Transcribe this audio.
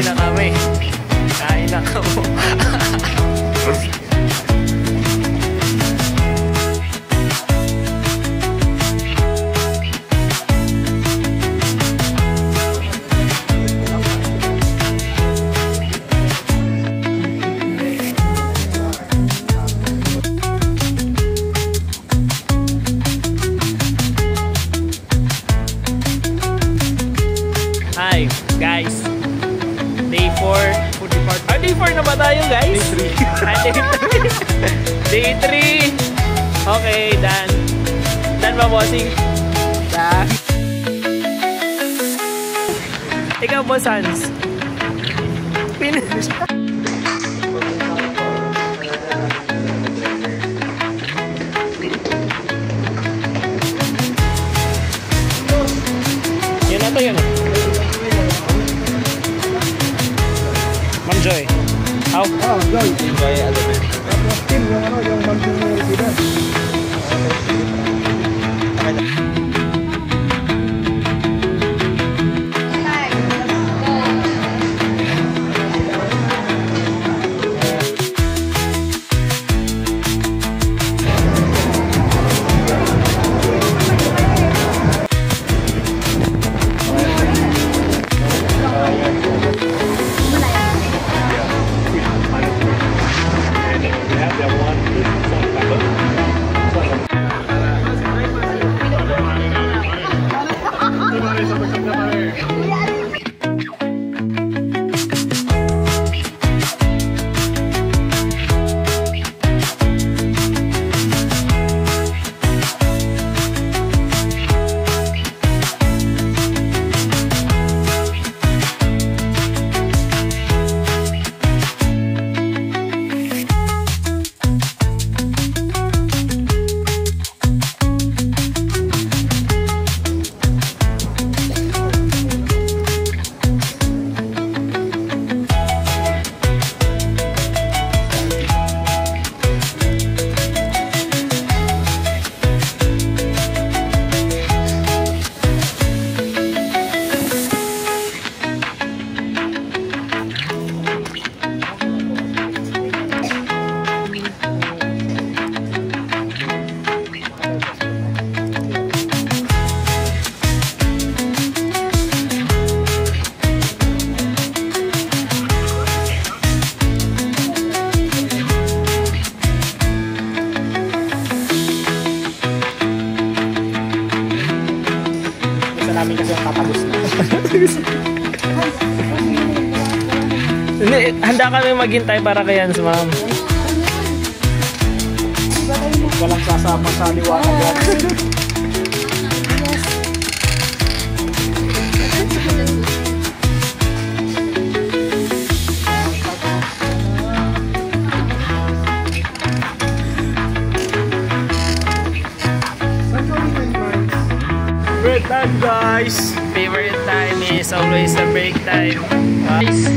Uwi na kami. Kain na kamo. Hi guys, day 4. Day 4 na ba tayo guys? Day 3. Okay, done. Done ba bossing? Done. Ikaw boss Hans. Finish. Yun na to yun. Joy. How? Oh, Joy. Joy, alam mo. Tapos team, yung Manchong Mercedes. Namin kasi ang tatagos na. Handa kami maghintay para kay Hans, ma'am. Walang sasama sa liwanag yan. Break time guys! Favorite time is always the break time. Guys,